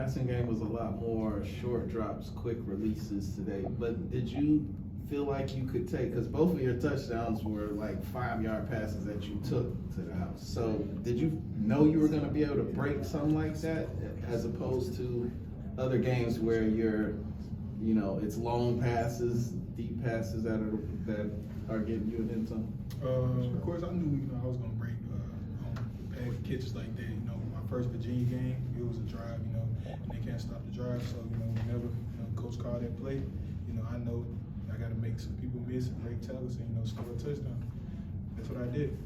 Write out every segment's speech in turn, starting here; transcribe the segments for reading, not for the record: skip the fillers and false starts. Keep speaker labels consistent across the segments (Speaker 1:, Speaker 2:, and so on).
Speaker 1: Passing game was a lot more short drops, quick releases today. But did you feel like you could take, because both of your touchdowns were like 5-yard passes that you took to the house. So did you know you were going to be able to break something like that as opposed to other games where it's long passes, deep passes that are getting you an end zone?
Speaker 2: Of course, I knew I was going to break on catches like that. My first Virginia game, it was a drive, and they can't stop the drive. So, whenever coach called that play, I know I got to make some people miss and break tackles and, score a touchdown. That's what I did.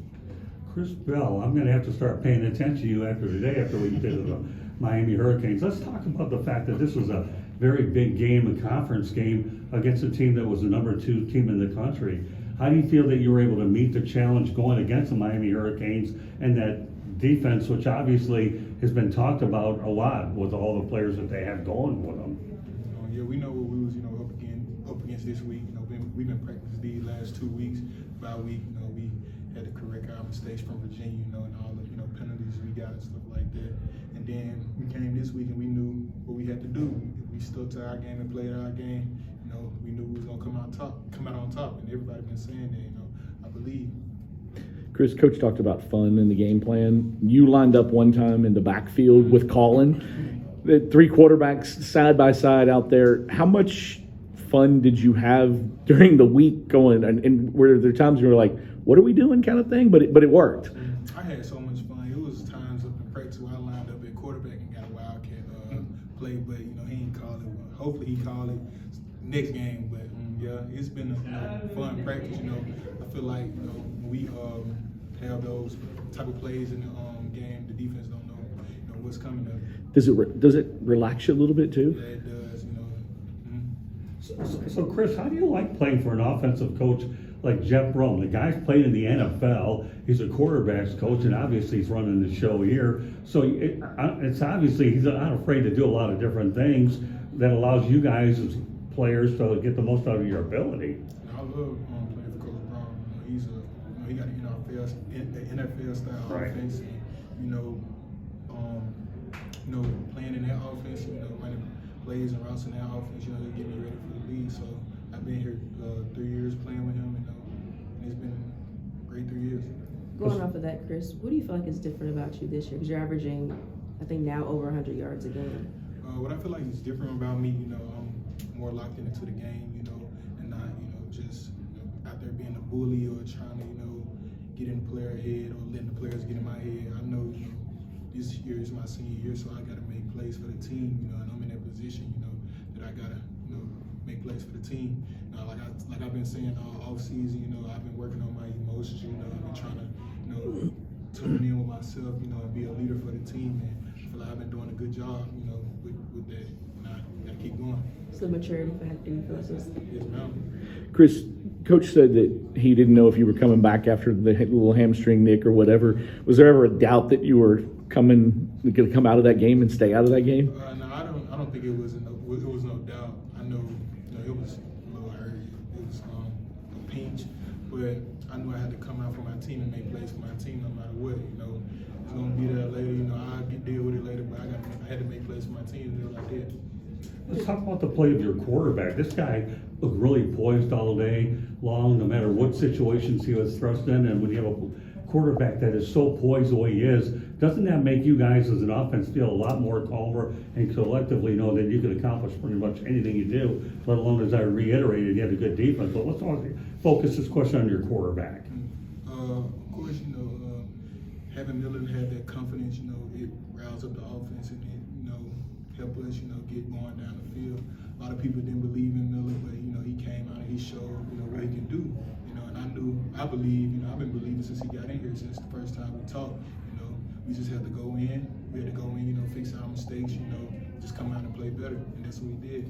Speaker 3: Chris Bell, I'm going to have to start paying attention to you after today, after what you did with the Miami Hurricanes. Let's talk about the fact that this was a very big game, a conference game, against a team that was the number 2 team in the country. How do you feel that you were able to meet the challenge going against the Miami Hurricanes and that defense, which obviously has been talked about a lot with all the players that they have going with them?
Speaker 2: Yeah, we know what we was, up against this week. We've been practicing these last 2 weeks. Bye week, we had to correct our mistakes from Virginia, and all the penalties we got and stuff like that. And then we came this week and we knew what we had to do. If we stuck to our game and played our game, we knew we was gonna come out on top. And everybody been saying that, I believe.
Speaker 4: Chris, Coach talked about fun in the game plan. You lined up one time in the backfield with Colin. The 3 quarterbacks side by side out there. How much fun did you have during the week going? And were there times you were like, what are we doing kind of thing? But it worked.
Speaker 2: I had so much fun. It was times up in practice where I lined up at quarterback and got a wildcat play, but he ain't called it. Hopefully he called it next game. But yeah, it's been a fun practice. I feel like when we have those type of plays in the game, the defense don't know what's coming up.
Speaker 4: Does it relax you a little bit too?
Speaker 2: Yeah, it does.
Speaker 3: So Chris, how do you like playing for an offensive coach like Jeff Brom? The guy's played in the NFL. He's a quarterbacks coach, and obviously he's running the show here. So it's obviously he's not afraid to do a lot of different things that allows you guys as players to get the most out of your ability.
Speaker 2: I love playing for Coach Brown. He got an NFL style
Speaker 3: right.
Speaker 2: offense, and playing in that offense, running plays and routes in that offense, he'll get me ready for the league. So I've been here 3 years playing with him, and it's been a great 3 years.
Speaker 5: Going off of that, Chris, what do you feel like is different about you this year? Because you're averaging, I think now over 100 yards a game.
Speaker 2: What I feel like is different about me, I'm more locked into the game, and not, just out there being a bully or trying to, get in the player head or letting the players get in my head. I know, this year is my senior year, so I got to make plays for the team, and I'm in that position, that I got to, make plays for the team. Like I've been saying all off season, I've been working on my emotions, I've been trying to, tune in with myself, and be a leader for the team. And I feel like I've been doing a good job, with that. And I got to keep going.
Speaker 5: So maturity factor, you feel like
Speaker 2: Yes, ma'am.
Speaker 4: Chris, Coach said that he didn't know if you were coming back after the little hamstring nick or whatever. Was there ever a doubt that you were going to come out of that game and stay out of that game?
Speaker 2: No, I don't think it was no doubt. I know, it was a little early. It was a pinch, but I knew I had to come out for my team and make plays for my team no matter what. It's gonna be there later. I'll deal with it later, but I had to make plays for my team, and I did.
Speaker 3: Let's talk about the play of your quarterback. This guy looked really poised all day long, no matter what situations he was thrust in. And when you have a quarterback that is so poised the way he is, doesn't that make you guys as an offense feel a lot more calmer and collectively know that you can accomplish pretty much anything you do, let alone, as I reiterated, you had a good defense. But let's focus this question on your quarterback.
Speaker 2: Of course, having Miller have that confidence, it riles up the offense and it, help us, get going down the field. A lot of people didn't believe in Miller, but, he came out and he showed, what he can do. And I believe, I've been believing since he got in here, since the first time we talked. We just had to go in. We had to go in, fix our mistakes, just come out and play better. And that's what we did.